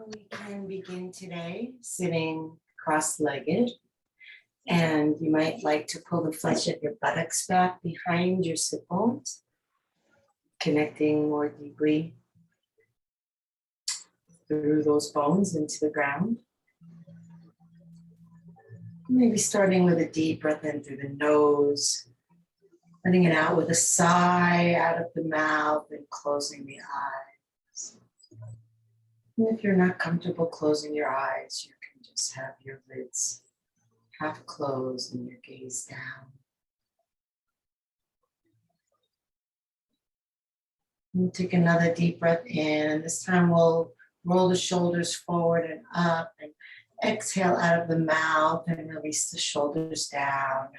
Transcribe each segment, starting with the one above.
We can begin today sitting cross-legged, and you might like to pull the flesh of your buttocks back behind your sit bones, connecting more deeply through those bones into the ground. Maybe starting with a deep breath in through the nose, letting it out with a sigh out of the mouth and closing the eyes. And if you're not comfortable closing your eyes, you can just have your lids half closed and your gaze down. We'll take another deep breath in, and this time we'll roll the shoulders forward and up and exhale out of the mouth and release the shoulders down.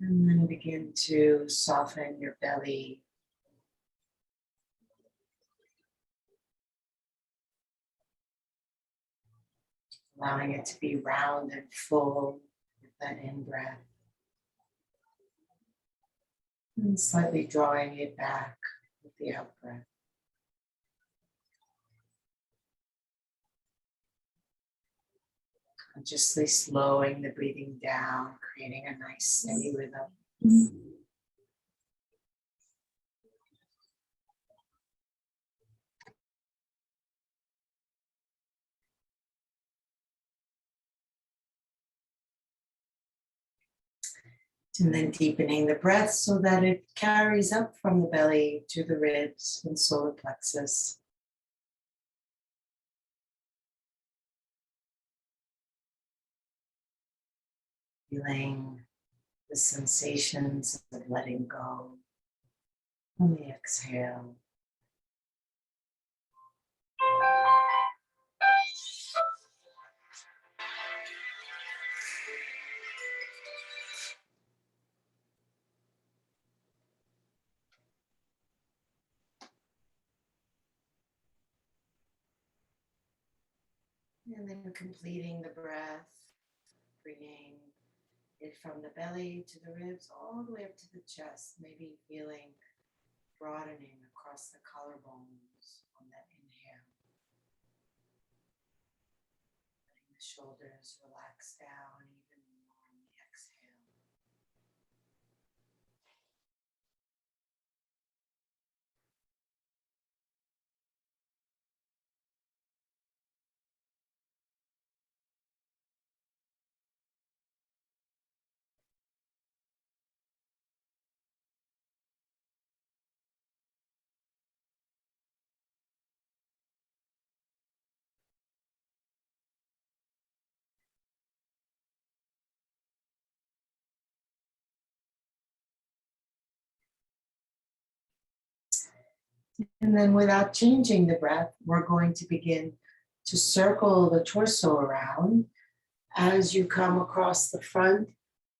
And then begin to soften your belly. Allowing it to be round and full with that in-breath. And slightly drawing it back with the out-breath. Consciously slowing the breathing down, creating a nice steady rhythm. And then deepening the breath so that it carries up from the belly to the ribs and solar plexus. Feeling the sensations of letting go on the exhale. And then completing the breath, bringing it from the belly to the ribs, all the way up to the chest, maybe feeling broadening across the collarbones on that inhale. Letting the shoulders relax down even more on the exhale. And then without changing the breath, we're going to begin to circle the torso around. As you come across the front,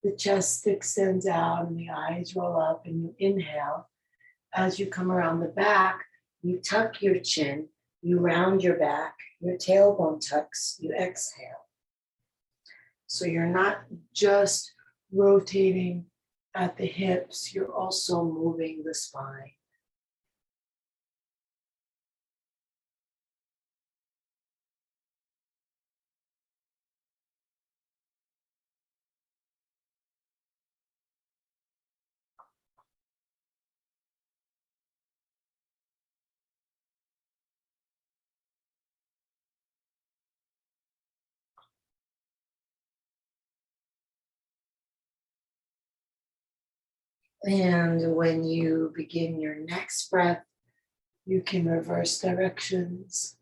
the chest extends out and the eyes roll up and you inhale. As you come around the back, you tuck your chin, you round your back, your tailbone tucks, you exhale. So you're not just rotating at the hips, you're also moving the spine. And when you begin your next breath, you can reverse directions.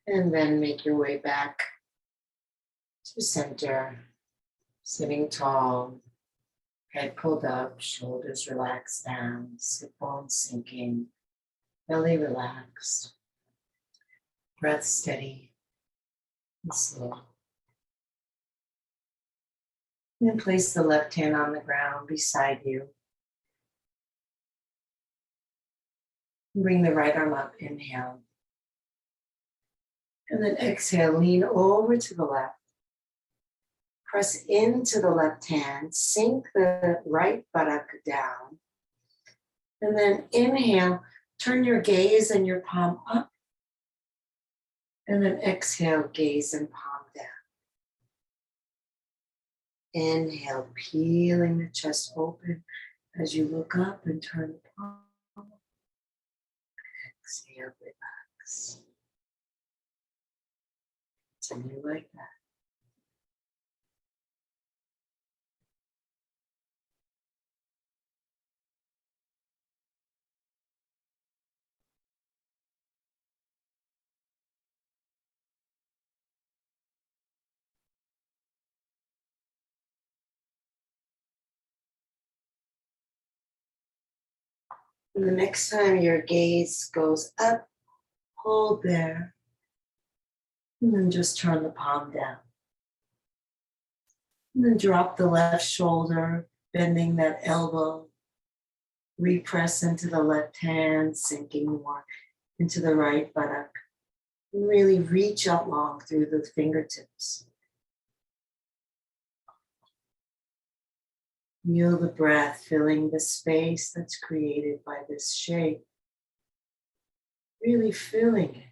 And then make your way back to center, sitting tall, head pulled up, shoulders relaxed down, sit bones sinking, belly relaxed, breath steady and slow. Then place the left hand on the ground beside you. Bring the right arm up, inhale. And then exhale, lean over to the left. Press into the left hand, sink the right buttock down. And then inhale, turn your gaze and your palm up. And then exhale, gaze and palm down. Inhale, peeling the chest open as you look up and turn the palm. Exhale, relax. Continue like that. And the next time your gaze goes up, hold there. And then just turn the palm down. And then drop the left shoulder, bending that elbow. Repress into the left hand, sinking more into the right buttock. And really reach out long through the fingertips. Feel the breath filling the space that's created by this shape. Really filling it.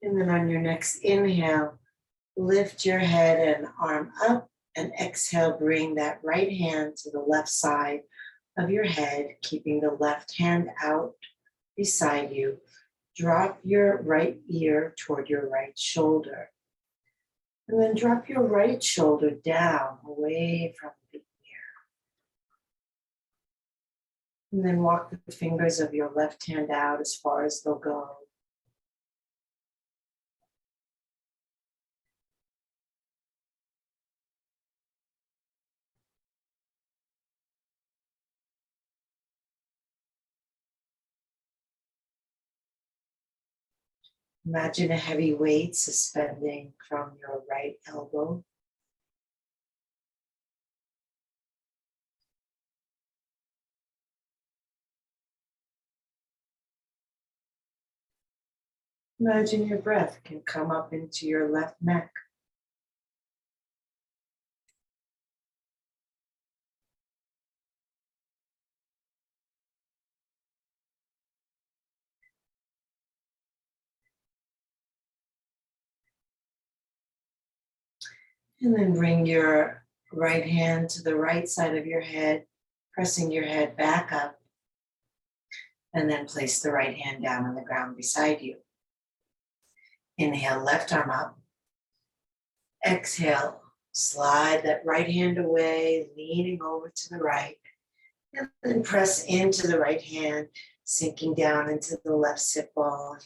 And then on your next inhale, lift your head and arm up, and exhale, bring that right hand to the left side of your head, keeping the left hand out beside you. Drop your right ear toward your right shoulder. And then drop your right shoulder down away from the ear. And then walk the fingers of your left hand out as far as they'll go. Imagine a heavy weight suspending from your right elbow. Imagine your breath can come up into your left neck. And then bring your right hand to the right side of your head, pressing your head back up. And then place the right hand down on the ground beside you. Inhale, left arm up. Exhale, slide that right hand away, leaning over to the right. And then press into the right hand, sinking down into the left sit bone.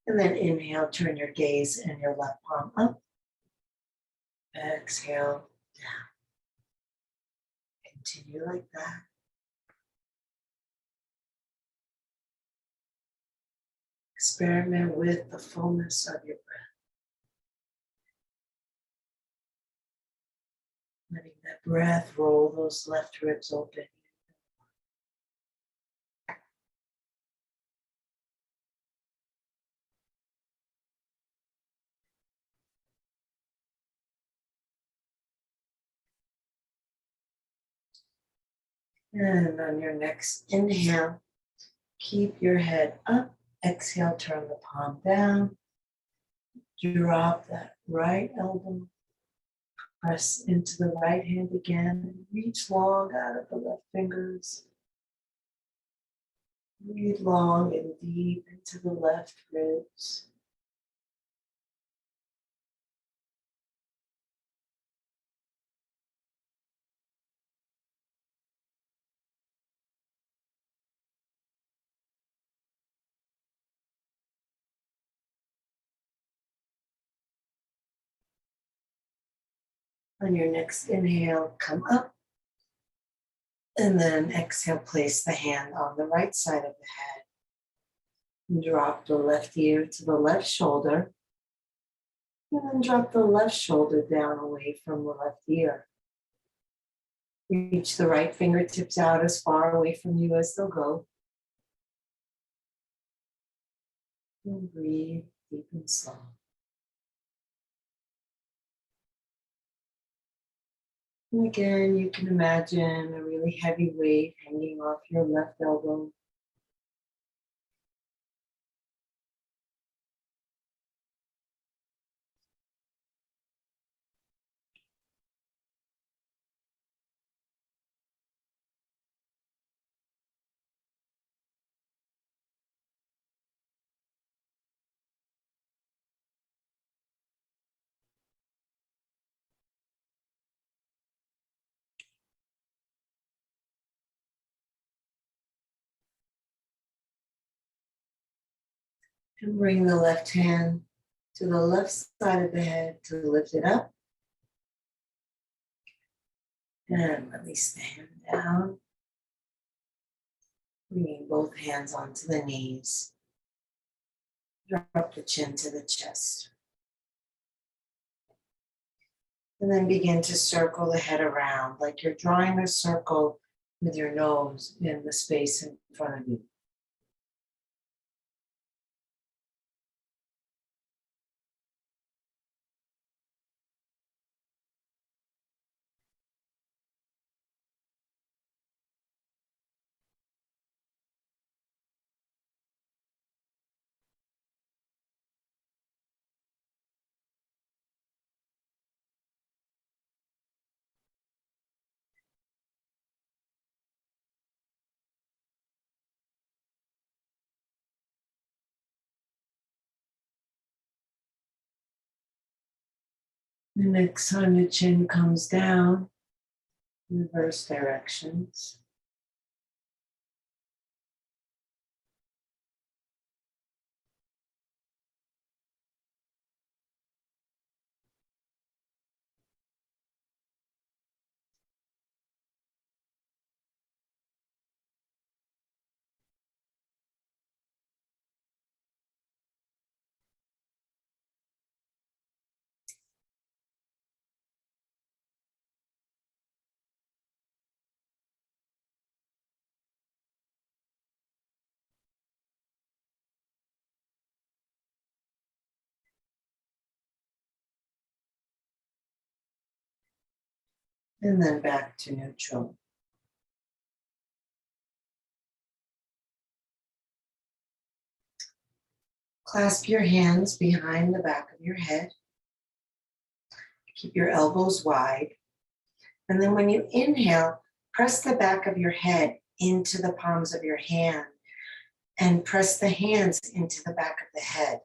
And then inhale, turn your gaze and your left palm up. Exhale, down. Continue like that. Experiment with the fullness of your breath. Letting that breath roll those left ribs open. And on your next inhale, keep your head up. Exhale, turn the palm down. Drop that right elbow. Press into the right hand again. Reach long out of the left fingers. Breathe long and deep into the left ribs. On your next inhale, come up. And then exhale, place the hand on the right side of the head. And drop the left ear to the left shoulder. And then drop the left shoulder down away from the left ear. Reach the right fingertips out as far away from you as they'll go. And breathe deep and slow. And again, you can imagine a really heavy weight hanging off your left elbow. And bring the left hand to the left side of the head to lift it up. And release the hand down. Bringing both hands onto the knees. Drop the chin to the chest. And then begin to circle the head around like you're drawing a circle with your nose in the space in front of you. The next time the chin comes down, reverse directions. And then back to neutral. Clasp your hands behind the back of your head. Keep your elbows wide. And then when you inhale, press the back of your head into the palms of your hand and press the hands into the back of the head.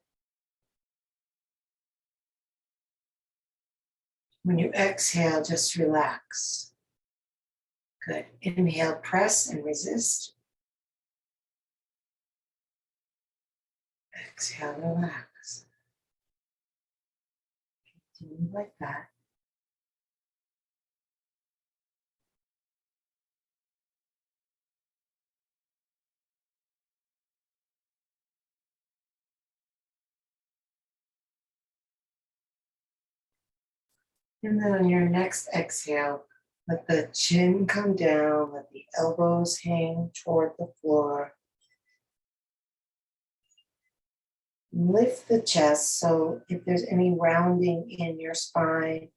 When you exhale, just relax. Good. Inhale, press and resist. Exhale, relax. Continue like that. And then on your next exhale, let the chin come down, let the elbows hang toward the floor. Lift the chest, so if there's any rounding in your spine,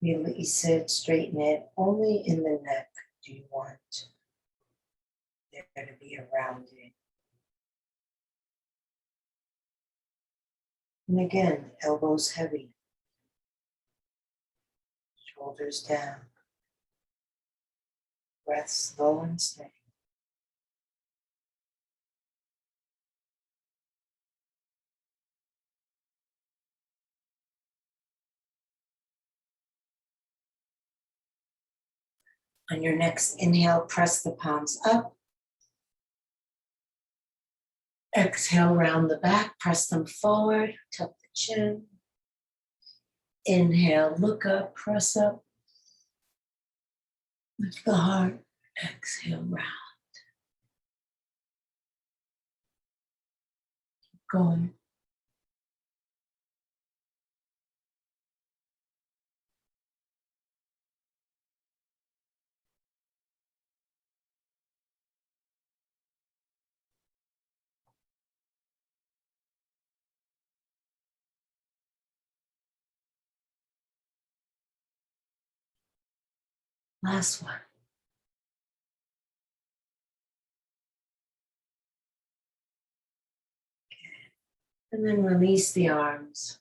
release it, straighten it. Only in the neck do you want there to be a rounding. And again, elbows heavy, shoulders down, breath slow and steady. On your next inhale, press the palms up. Exhale, round the back, press them forward, tuck the chin. Inhale, look up, press up, lift the heart, exhale, round. Keep going. Last one. And then release the arms.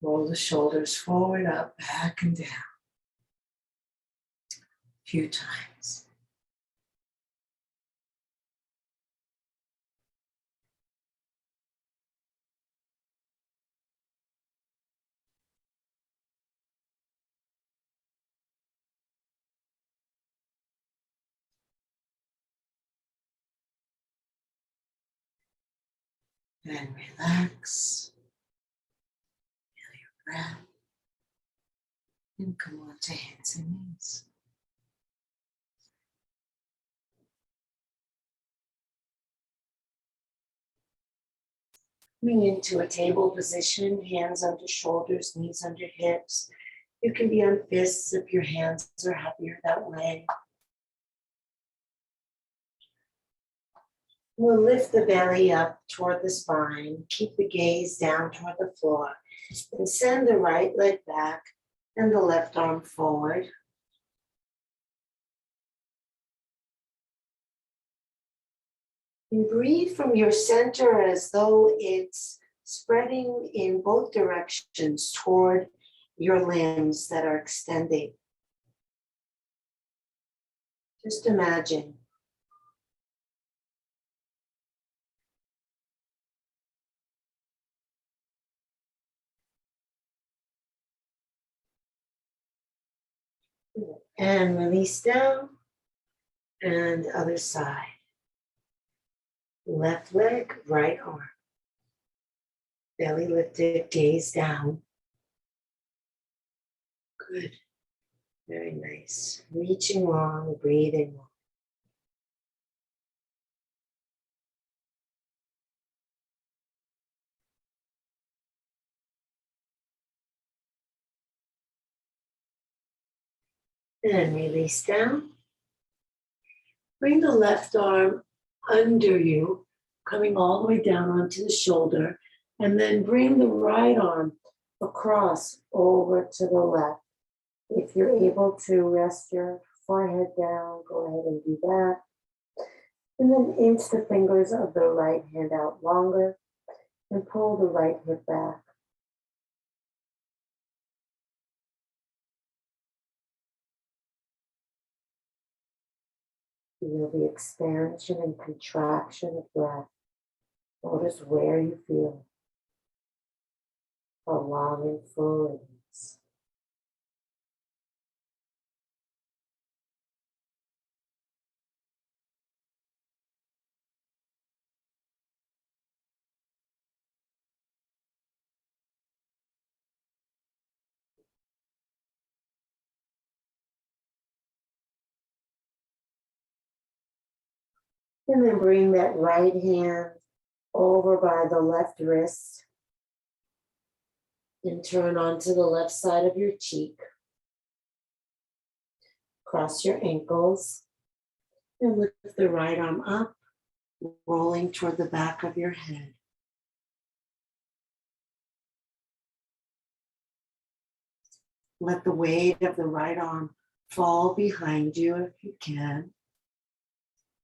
Roll the shoulders forward, up, back, and down. A few times. And relax. Feel your breath. And come on to hands and knees. Coming into a table position, hands under shoulders, knees under hips. You can be on fists if your hands are happier that way. We'll lift the belly up toward the spine, keep the gaze down toward the floor, and send the right leg back and the left arm forward. And breathe from your center as though it's spreading in both directions toward your limbs that are extending. Just imagine. And release down, and other side. Left leg, right arm. Belly lifted, gaze down. Good. Very nice. Reaching long, breathing long. And release down. Bring the left arm under you, coming all the way down onto the shoulder, and then bring the right arm across over to the left. If you're able to rest your forehead down, go ahead and do that. And then inch the fingers of the right hand out longer and pull the right hip back. Feel the expansion and contraction of breath. Notice where you feel how long and full it is. And then bring that right hand over by the left wrist and turn onto the left side of your cheek. Cross your ankles and lift the right arm up, rolling toward the back of your head. Let the weight of the right arm fall behind you if you can.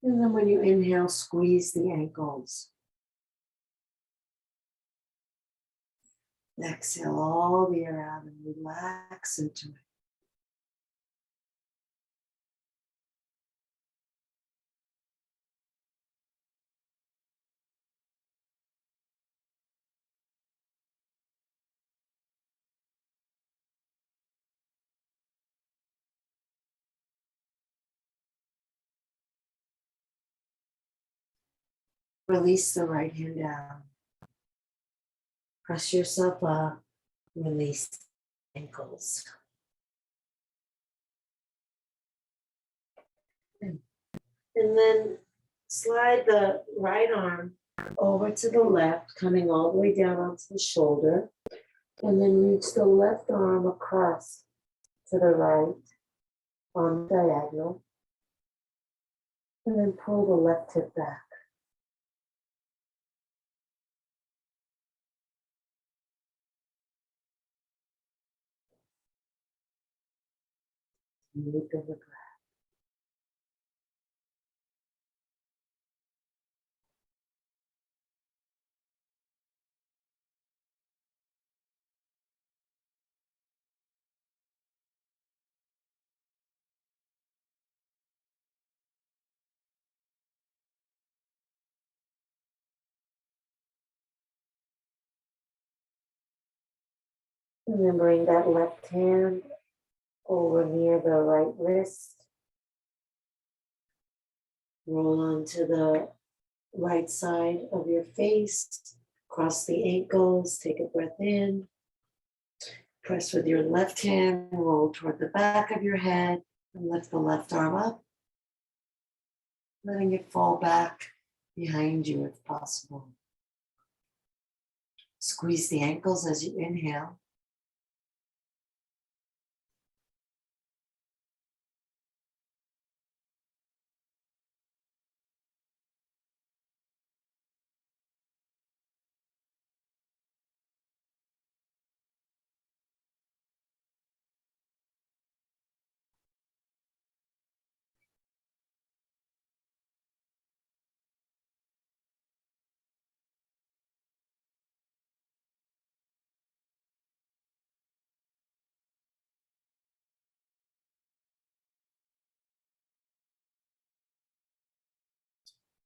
And then when you inhale, squeeze the ankles. Exhale all the air out and relax into it. Release the right hand down. Press yourself up, release ankles. And then slide the right arm over to the left, coming all the way down onto the shoulder. And then reach the left arm across to the right on diagonal. And then pull the left hip back. Deep in the breath. And then bring that left hand over near the right wrist. Roll onto the right side of your face. Cross the ankles. Take a breath in. Press with your left hand. Roll toward the back of your head. And lift the left arm up. Letting it fall back behind you if possible. Squeeze the ankles as you inhale.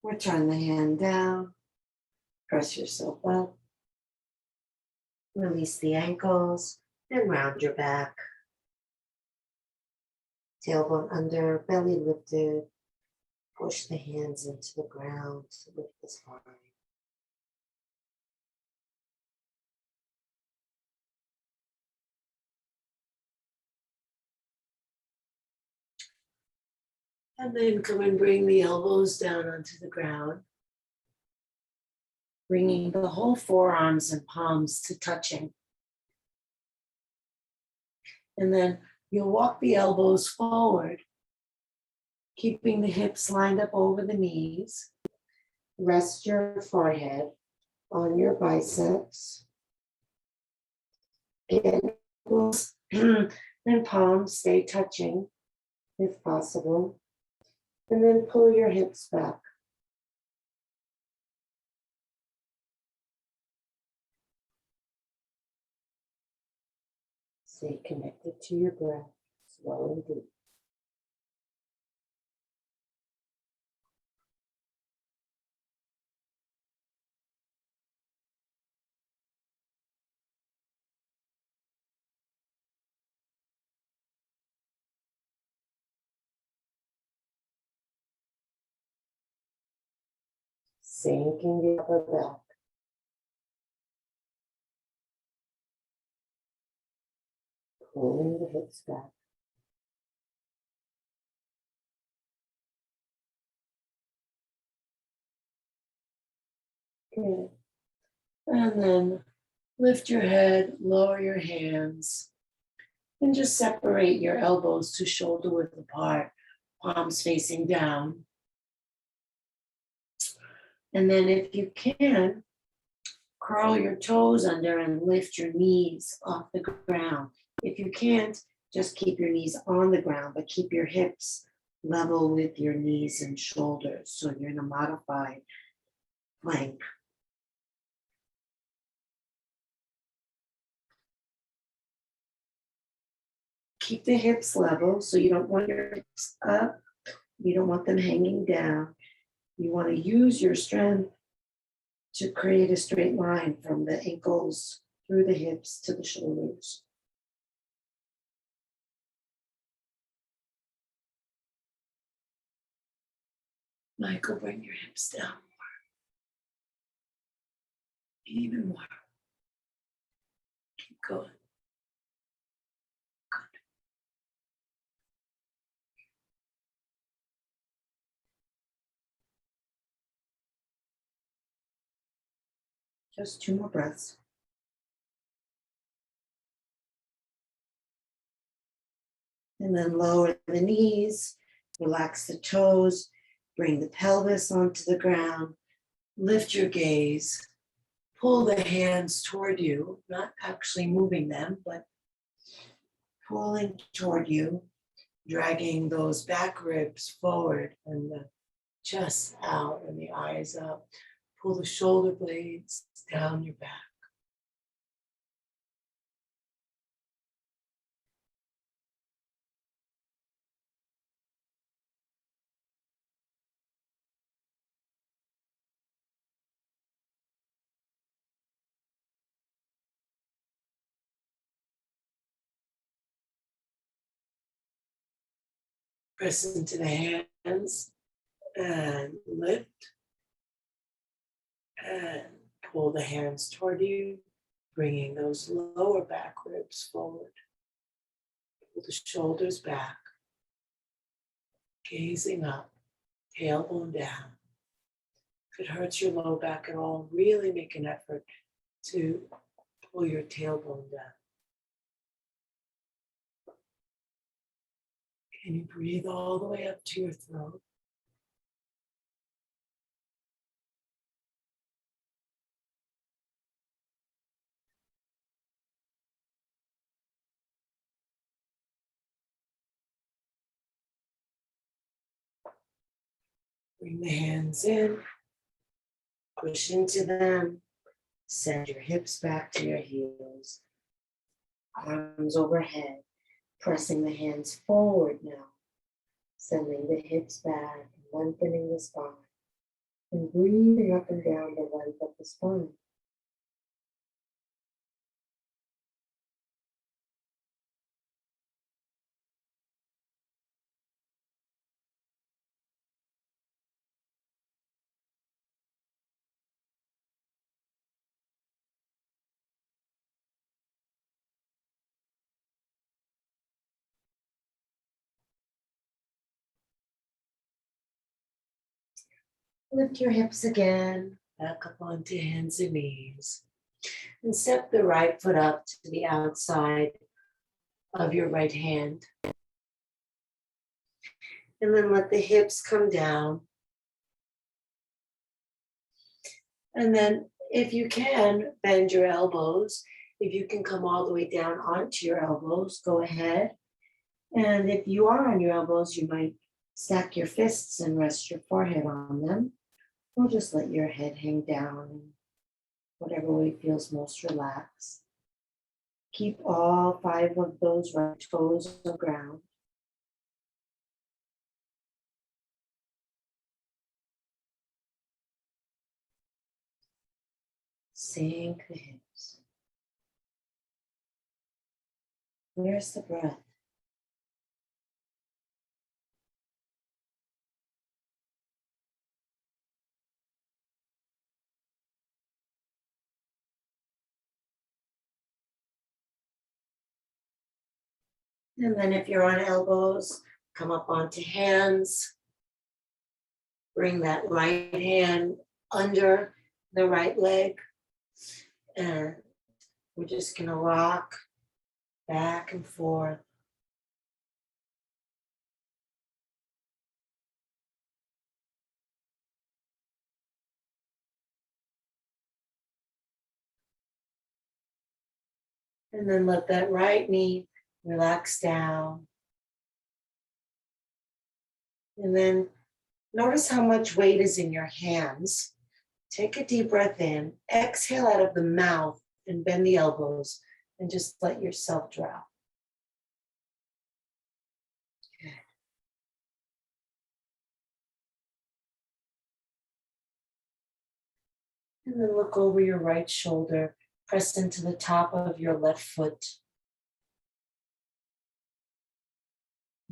Return the hand down. Press yourself up. Release the ankles and round your back. Tailbone under, belly lifted. Push the hands into the ground to lift the spine. And then come and bring the elbows down onto the ground. Bringing the whole forearms and palms to touching. And then you'll walk the elbows forward, keeping the hips lined up over the knees. Rest your forehead on your biceps. Again, elbows and palms stay touching if possible. And then pull your hips back. Stay connected to your breath, slow and deep. Sinking the upper back. Pulling the hips back. Good. And then lift your head, lower your hands, and just separate your elbows to shoulder width apart, palms facing down. And then if you can, curl your toes under and lift your knees off the ground. If you can't, just keep your knees on the ground, but keep your hips level with your knees and shoulders. So you're in a modified plank. Keep the hips level, so you don't want your hips up. You don't want them hanging down. You want to use your strength to create a straight line from the ankles through the hips to the shoulders. Michael, bring your hips down more. Even more. Good. Just 2 more breaths. And then lower the knees, relax the toes, bring the pelvis onto the ground, lift your gaze, pull the hands toward you, not actually moving them, but pulling toward you, dragging those back ribs forward and the chest out and the eyes up. Pull the shoulder blades down your back. Press into the hands and lift and pull the hands toward you, bringing those lower back ribs forward. Pull the shoulders back, gazing up, tailbone down. If it hurts your low back at all, really make an effort to pull your tailbone down. Can you breathe all the way up to your throat? Bring the hands in, push into them, send your hips back to your heels, arms overhead, pressing the hands forward now, sending the hips back, lengthening the spine, and breathing up and down the length of the spine. Lift your hips again, back up onto hands and knees, and step the right foot up to the outside of your right hand. And then let the hips come down. And then if you can, bend your elbows. If you can come all the way down onto your elbows, go ahead. And if you are on your elbows, you might stack your fists and rest your forehead on them. Or just let your head hang down in whatever way feels most relaxed. Keep all 5 of those right toes on the ground. Sink the hips. Where's the breath? And then if you're on elbows, come up onto hands. Bring that right hand under the right leg. And we're just gonna rock back and forth. And then let that right knee relax down. And then notice how much weight is in your hands. Take a deep breath in, exhale out of the mouth and bend the elbows and just let yourself drop. Good. And then look over your right shoulder, press into the top of your left foot.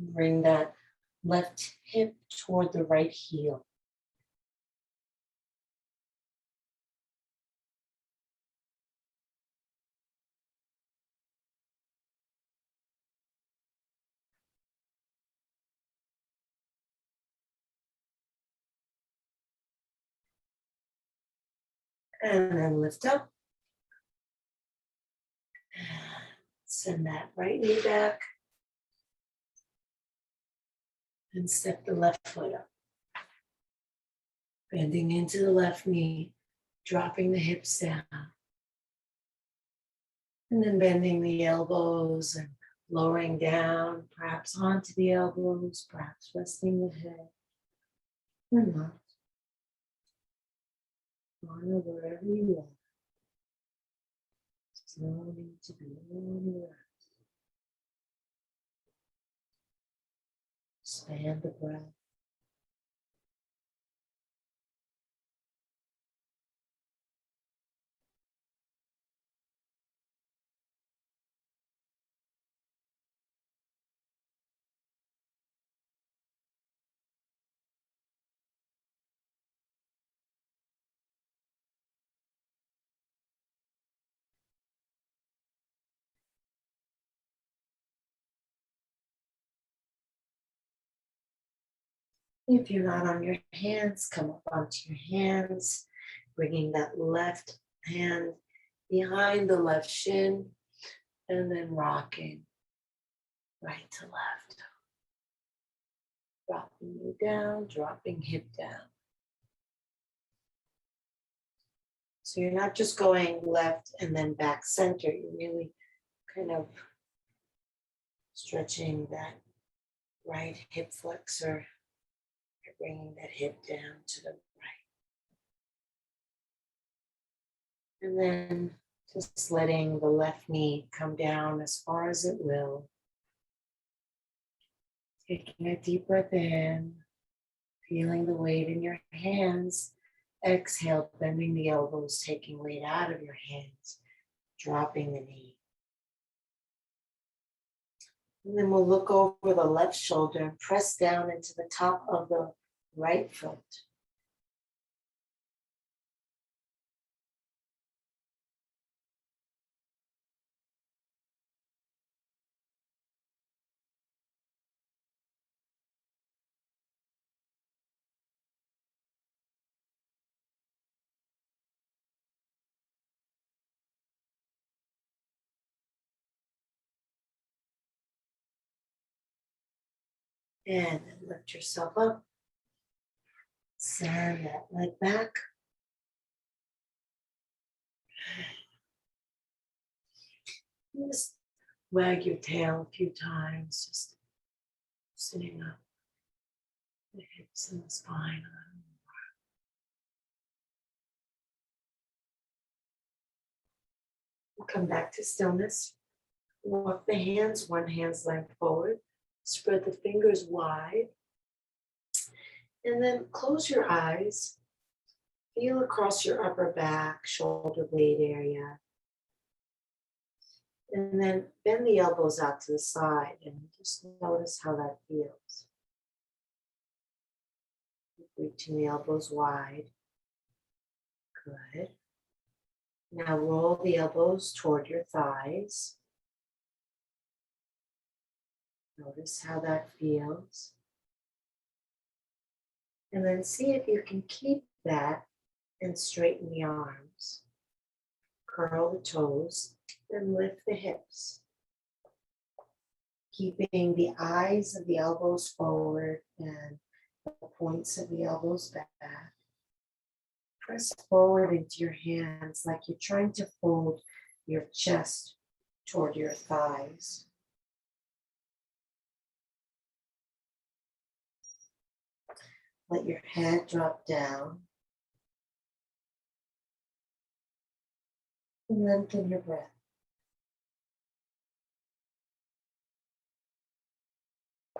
Bring that left hip toward the right heel. And then lift up. Send that right knee back. And step the left foot up. Bending into the left knee, dropping the hips down. And then bending the elbows and lowering down, perhaps onto the elbows, perhaps resting the head. Or not. On or wherever you are. There's no need to be relaxed. Expand the breath. If you're not on your hands, come up onto your hands, bringing that left hand behind the left shin, and then rocking right to left. Dropping knee down, dropping hip down. So you're not just going left and then back center, you're really kind of stretching that right hip flexor. You're bringing that hip down to the right. And then just letting the left knee come down as far as it will. Taking a deep breath in, feeling the weight in your hands. Exhale, bending the elbows, taking weight out of your hands, dropping the knee. And then we'll look over the left shoulder and press down into the top of the right foot. And then lift yourself up. Send that leg back. Just wag your tail a few times, just sitting up. The hips and the spine. We'll come back to stillness. Walk the hands, one hand's length forward. Spread the fingers wide. And then close your eyes. Feel across your upper back, shoulder blade area. And then bend the elbows out to the side and just notice how that feels. Reaching the elbows wide. Good. Now roll the elbows toward your thighs. Notice how that feels. And then see if you can keep that and straighten the arms. Curl the toes and lift the hips. Keeping the eyes of the elbows forward and the points of the elbows back. Press forward into your hands like you're trying to fold your chest toward your thighs. Let your head drop down. And lengthen your breath.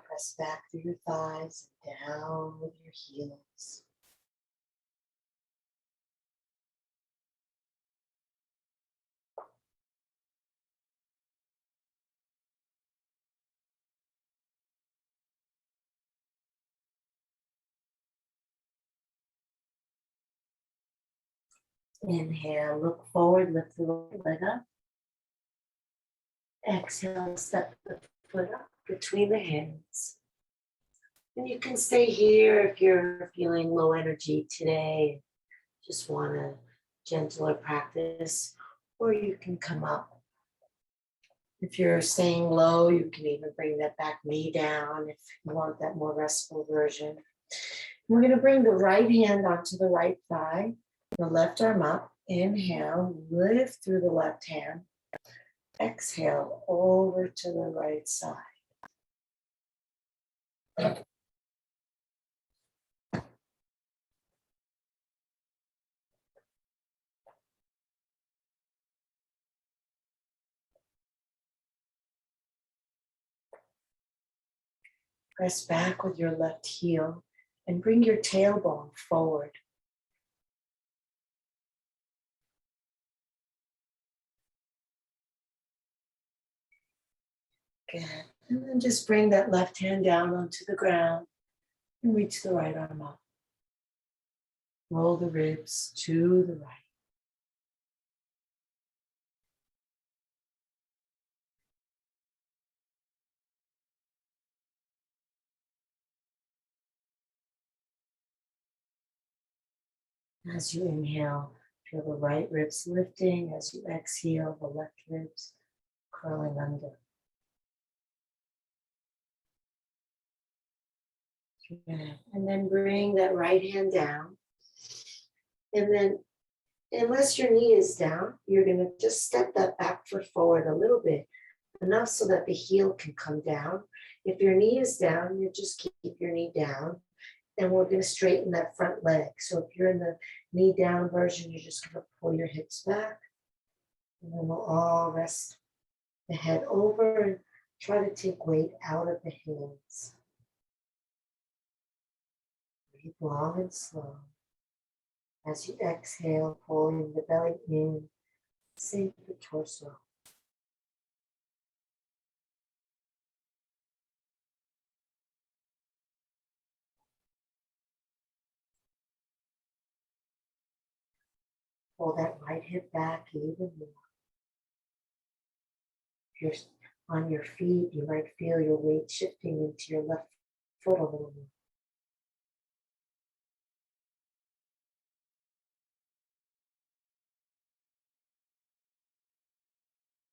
Press back through your thighs and down with your heels. Inhale, look forward, lift the right leg up. Exhale, step the foot up between the hands. And you can stay here if you're feeling low energy today. Just want to gentler practice, or you can come up. If you're staying low, you can even bring that back knee down if you want that more restful version. We're going to bring the right hand onto the right thigh, the left arm up. Inhale, lift through the left hand. Exhale, over to the right side. Press back with your left heel and bring your tailbone forward. Good. And then just bring that left hand down onto the ground and reach the right arm up. Roll the ribs to the right. As you inhale, feel the right ribs lifting. As you exhale, the left ribs curling under. Good. And then bring that right hand down. And then, unless your knee is down, you're going to just step that back foot forward a little bit, enough so that the heel can come down. If your knee is down, you just keep your knee down. And we're going to straighten that front leg. So if you're in the knee down version, you're just going to pull your hips back. And then we'll all rest the head over and try to take weight out of the hands. Breathe long and slow. As you exhale, pulling the belly in, sink the torso. Pull that right hip back even more. If you're on your feet, you might feel your weight shifting into your left foot a little more.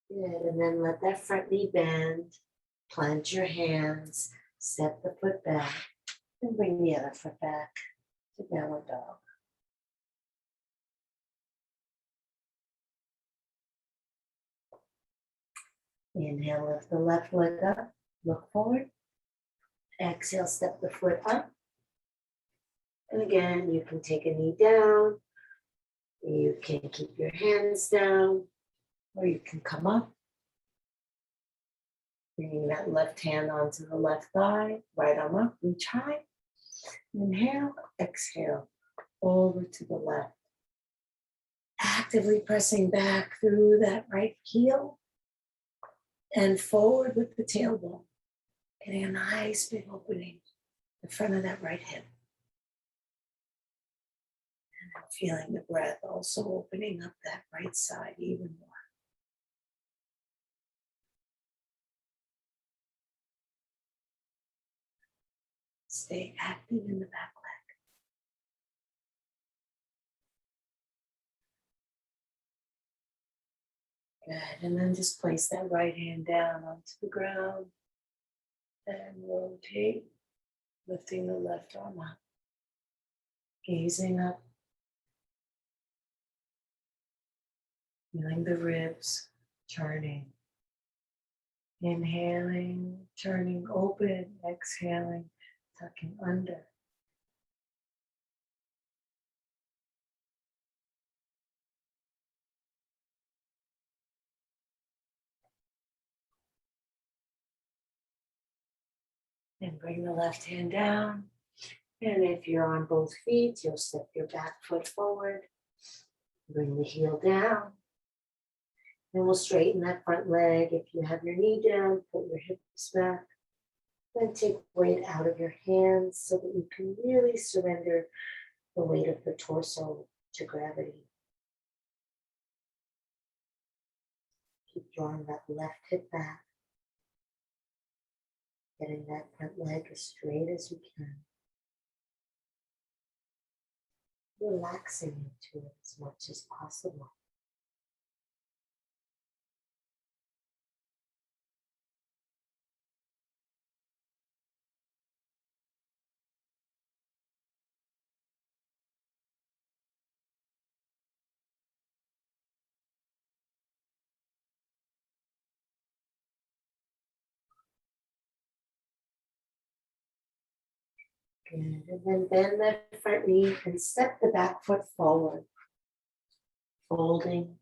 Good, and then let that front knee bend, plant your hands, step the foot back, and bring the other foot back to downward dog. Inhale, lift the left leg up, look forward. Exhale, step the foot up. And again, you can take a knee down, you can keep your hands down, or you can come up. Bringing that left hand onto the left thigh, right arm up, reach high. Inhale, exhale, over to the left. Actively pressing back through that right heel and forward with the tailbone. Getting a nice big opening in front of that right hip. And then feeling the breath also opening up that right side even more. Stay active in the back leg. Good, and then just place that right hand down onto the ground and rotate, lifting the left arm up, gazing up, feeling the ribs turning. Inhaling, turning open, exhaling, tucking under. And bring the left hand down. And if you're on both feet, you'll step your back foot forward. Bring the heel down. And we'll straighten that front leg. If you have your knee down, put your hips back. Then take weight out of your hands so that you can really surrender the weight of the torso to gravity. Keep drawing that left hip back. Getting that front leg as straight as you can. relaxing into it as much as possible. Good. And then bend that front knee and step the back foot forward, folding,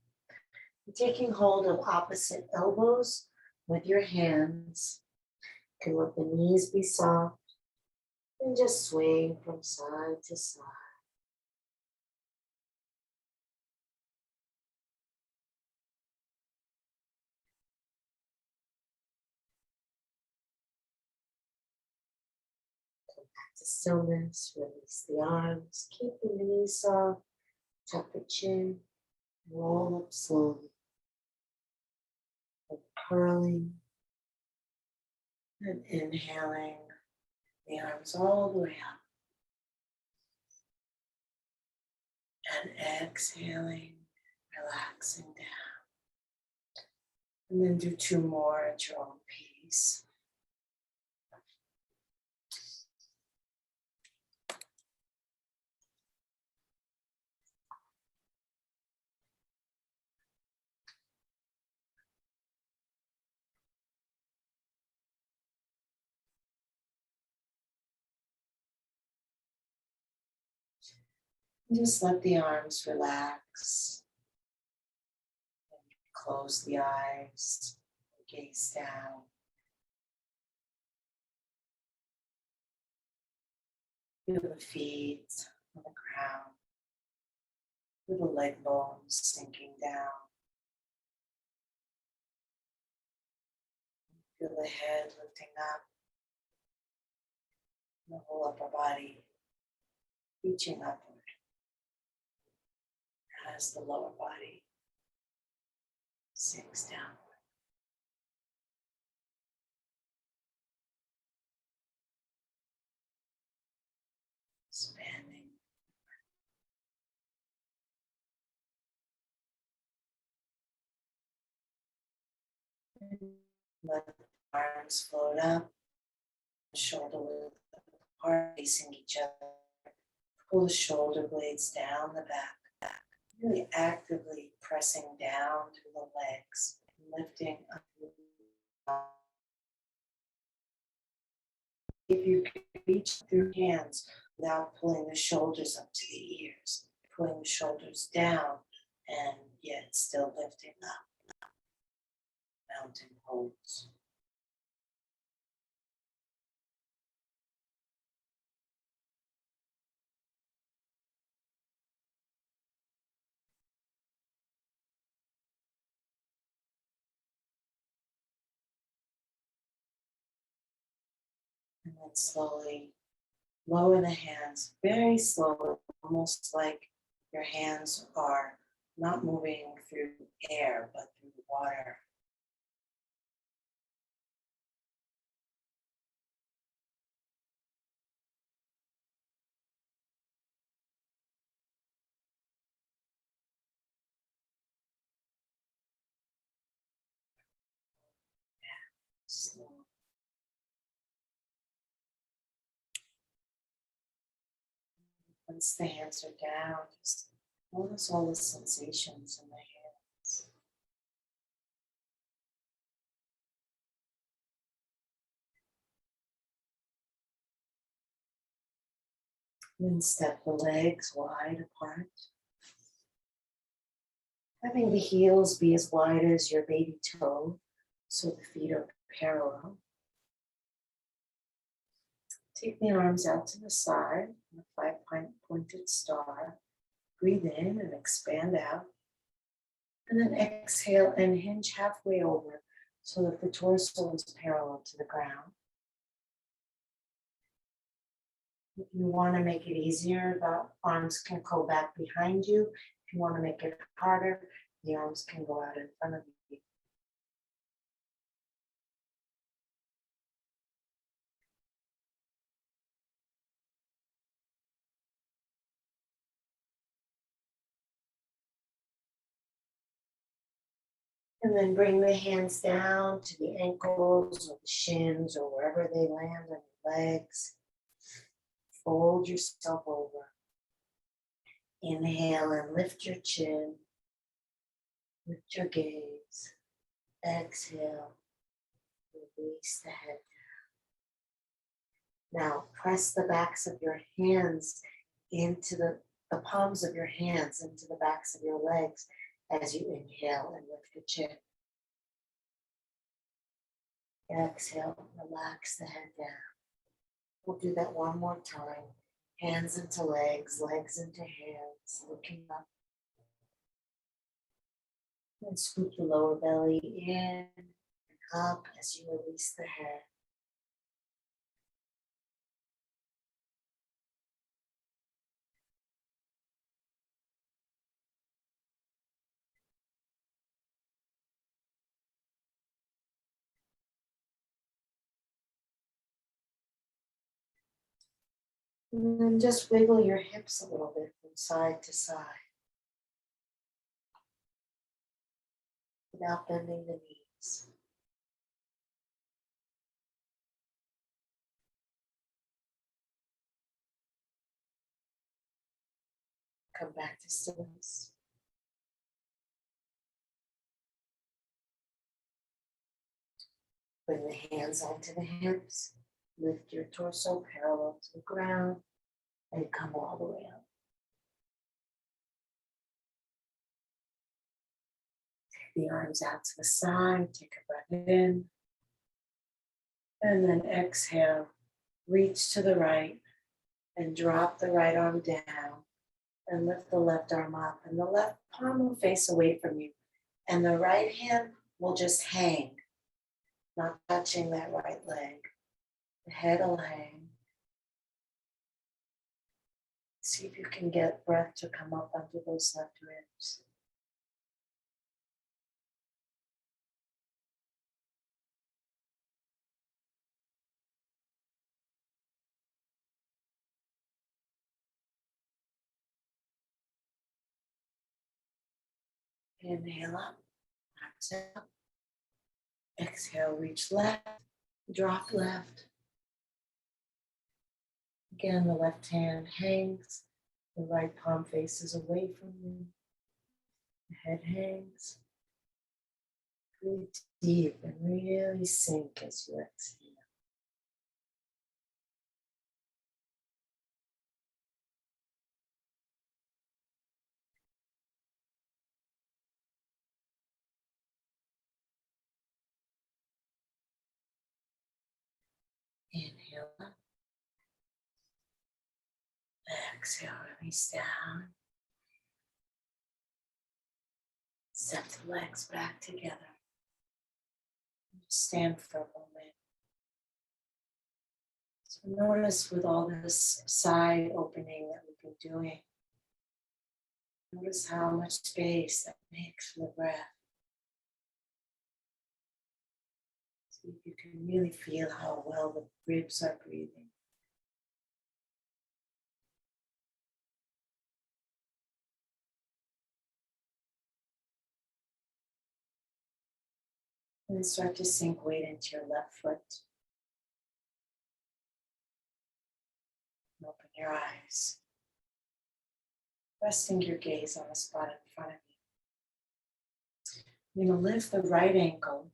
and taking hold of opposite elbows with your hands. You can let the knees be soft and just swing from side to side. Come back to stillness, release the arms, keep the knees soft, tuck the chin, roll up slowly, and curling and inhaling the arms all the way up. And exhaling, relaxing down. And then do two more at your own pace. And just let the arms relax. Close the eyes, gaze down. Feel the feet on the ground. Feel the leg bones sinking down. Feel the head lifting up. The whole upper body reaching upward as the lower body sinks down. Expanding. Let the arms float up, shoulder width apart, facing each other. Pull the shoulder blades down the back. Really actively pressing down through the legs, lifting up. If you can reach through hands without pulling the shoulders up to the ears, pulling the shoulders down and yet still lifting up, mountain pose. And then slowly lower the hands, very slowly, almost like your hands are not moving through air, but through water. Slow. Once the hands are down, just notice all the sensations in the hands. Then step the legs wide apart. Having the heels be as wide as your baby toe, so the feet are parallel. Take the arms out to the side, in a 5-pointed star. Breathe in and expand out. And then exhale and hinge halfway over so that the torso is parallel to the ground. If you want to make it easier, the arms can go back behind you. If you want to make it harder, the arms can go out in front of you. And then bring the hands down to the ankles or the shins or wherever they land on your legs. Fold yourself over. Inhale and lift your chin. Lift your gaze. Exhale. Release the head down. Now press the backs of your hands into the palms of your hands into the backs of your legs as you inhale and lift the chin. Exhale, relax the head down. We'll do that one more time. Hands into legs, legs into hands, looking up. And scoop the lower belly in and up as you release the head. And then just wiggle your hips a little bit from side to side without bending the knees. Come back to stillness. Bring the hands onto the hips. Lift your torso parallel to the ground and come all the way up. Take the arms out to the side. Take a breath in. And then exhale. Reach to the right and drop the right arm down and lift the left arm up. And the left palm will face away from you. And the right hand will just hang, not touching that right leg. The head will hang. See if you can get breath to come up onto those left ribs. Inhale up, exhale. Exhale, reach left, drop left. Again, the left hand hangs, the right palm faces away from you. The head hangs. Breathe deep and really sink as you exhale. Inhale up. Exhale, release down. Step the legs back together. Stand for a moment. So notice with all this side opening that we've been doing, notice how much space that makes for the breath. See if you can really feel how well the ribs are breathing. And then start to sink weight into your left foot. And open your eyes. Resting your gaze on the spot in front of you. You're going to lift the right ankle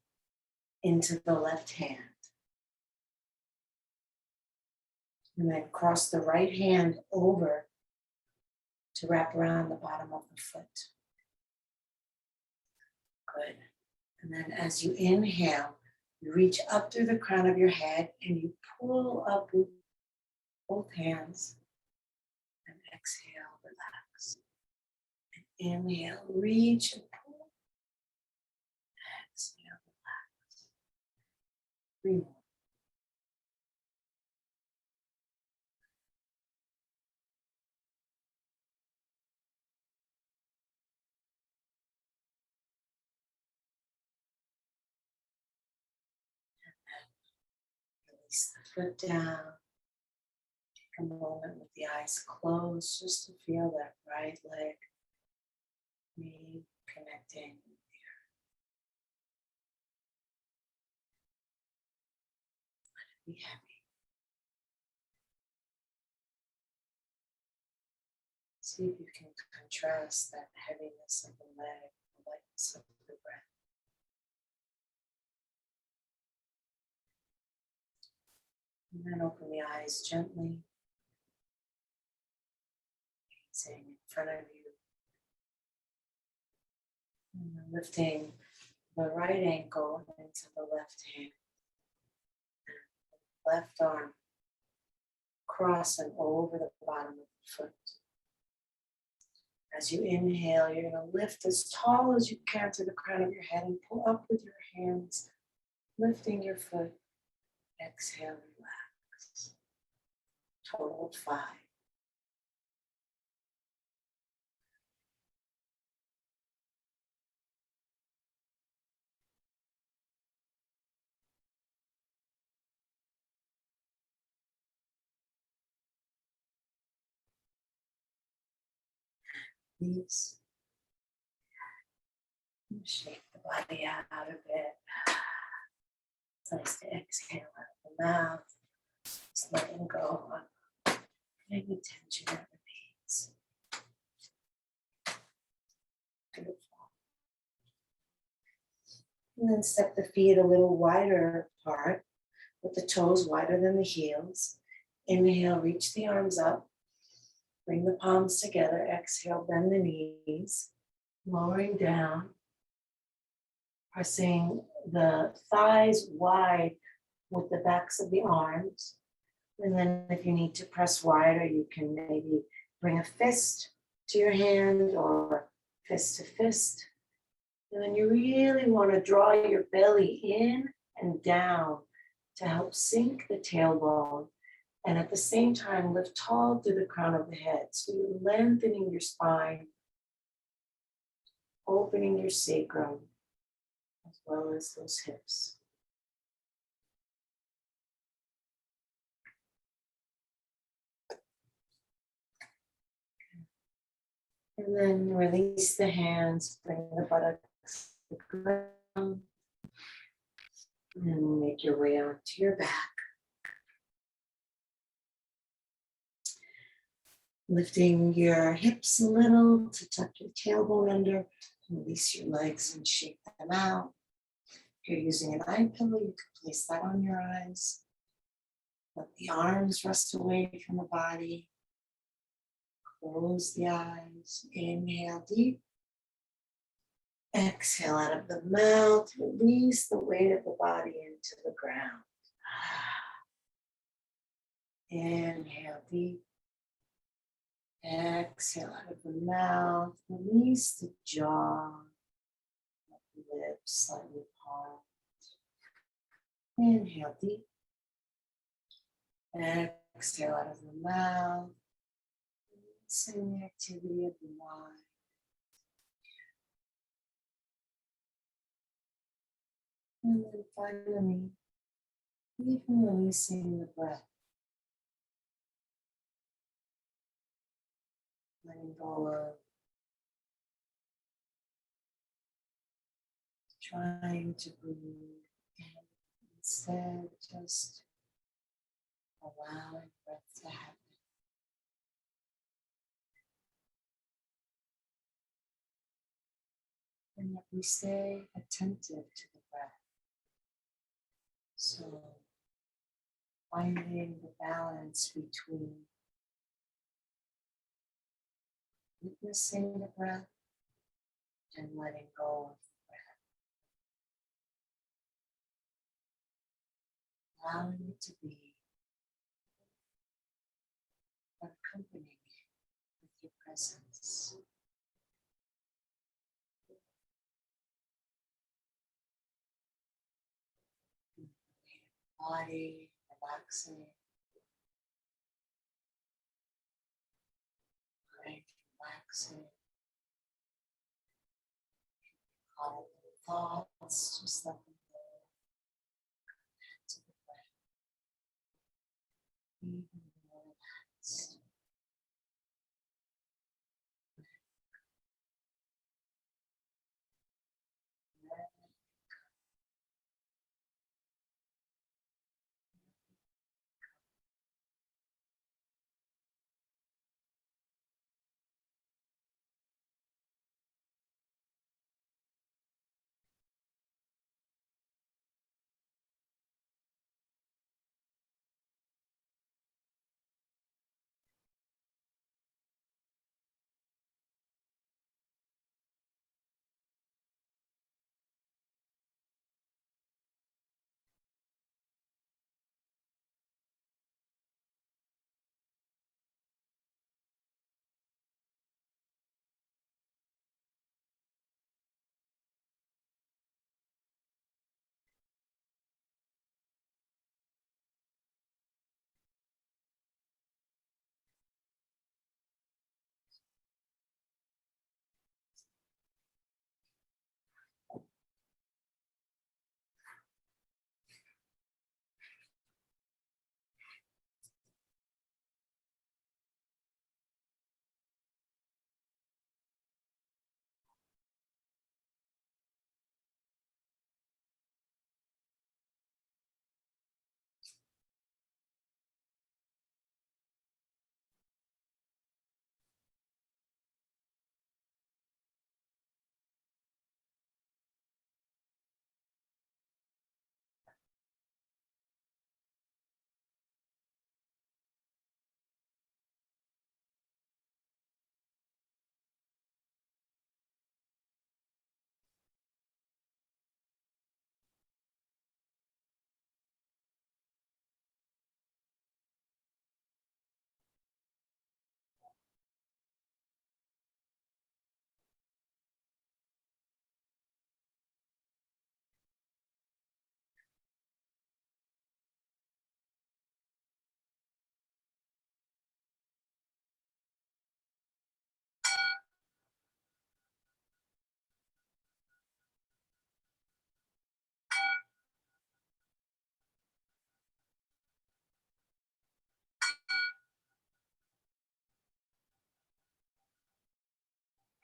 into the left hand. And then cross the right hand over to wrap around the bottom of the foot. Good. And then as you inhale, you reach up through the crown of your head and you pull up with both hands. And exhale, relax. And inhale, reach and pull. Exhale, relax. 3 more. Release the foot down. Take a moment with the eyes closed just to feel that right leg reconnecting. be heavy. See if you can contrast that heaviness of the leg, the lightness of the breath. And then open the eyes gently, gazing in front of you. And then lifting the right ankle into the left hand. Left arm crossing over the bottom of the foot. As you inhale, you're going to lift as tall as you can to the crown of your head and pull up with your hands, lifting your foot. Exhale, relax. Total of 5. Please shake the body out a bit. It's nice to exhale out of the mouth. Just letting go of any tension that remains. Beautiful. And then step the feet a little wider apart, with the toes wider than the heels. Inhale, reach the arms up. Bring the palms together. Exhale, bend the knees. Lowering down. Pressing the thighs wide with the backs of the arms. And then if you need to press wider, you can maybe bring a fist to your hand or fist to fist. And then you really want to draw your belly in and down to help sink the tailbone. And at the same time, lift tall to the crown of the head. So you're lengthening your spine, opening your sacrum, as well as those hips. And then release the hands, bring the buttocks to the ground, and make your way onto your back. Lifting your hips a little to tuck your tailbone under, release your legs and shake them out. If you're using an eye pillow, you can place that on your eyes. Let the arms rest away from the body. Close the eyes. Inhale deep. Exhale out of the mouth. Release the weight of the body into the ground. Inhale deep. Exhale out of the mouth. Release the jaw. Let the lips slightly part. Inhale deep. Exhale out of the mouth. Releasing the activity of the mind. And then finally, even releasing the breath. Letting go of trying to breathe and instead just allowing breath to happen. And yet we stay attentive to the breath. So finding the balance between witnessing the breath and letting go of the breath. Allowing it to be, accompanying it with your presence. Body relaxing, mind relaxing. Caught up in thoughts, just let them go. To the breath, even more relaxed.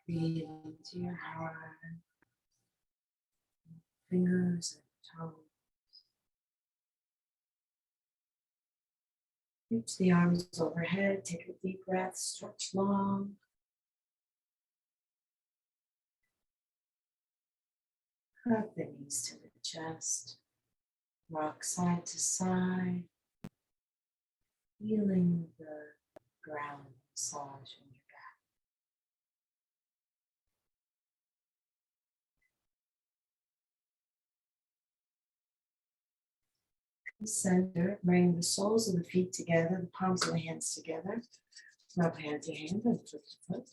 Breathe into your heart, fingers and toes. Reach the arms overhead, take a deep breath, stretch long. Hug the knees to the chest, rock side to side, feeling the ground massage in your back. Center, bring the soles of the feet together, the palms of the hands together. Rub hand to hand and foot to foot.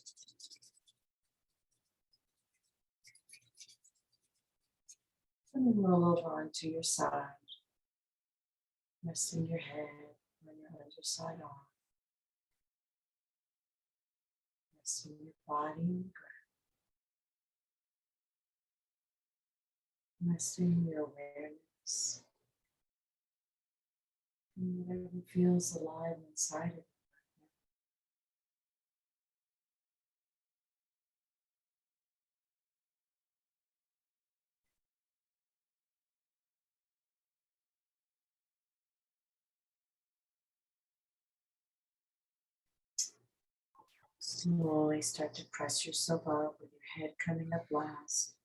And then roll over onto your side. Resting your head on your underside arm. Resting your body on the ground. Resting your awareness. And whatever feels alive inside of you. Slowly start to press yourself up with your head coming up last.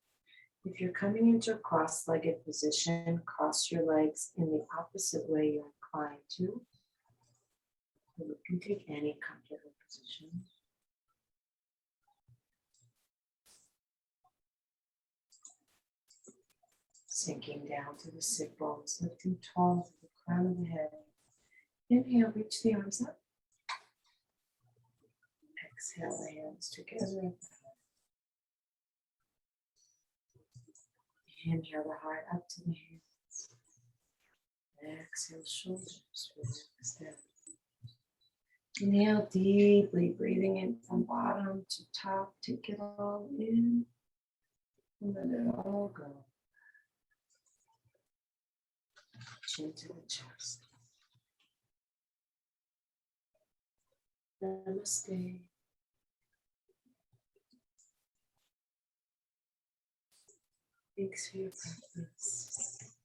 If you're coming into a cross-legged position, cross your legs in the opposite way you're inclined to. You can take any comfortable position. Sinking down to the sit bones, lifting tall to the crown of the head. Inhale, reach the arms up. Exhale, the hands together. Inhale the heart up to the hands. Exhale, shoulders, relax down. Inhale deeply, breathing in from bottom to top. Take it all in and let it all go. Chin to the chest. Namaste. Thanks for your practice.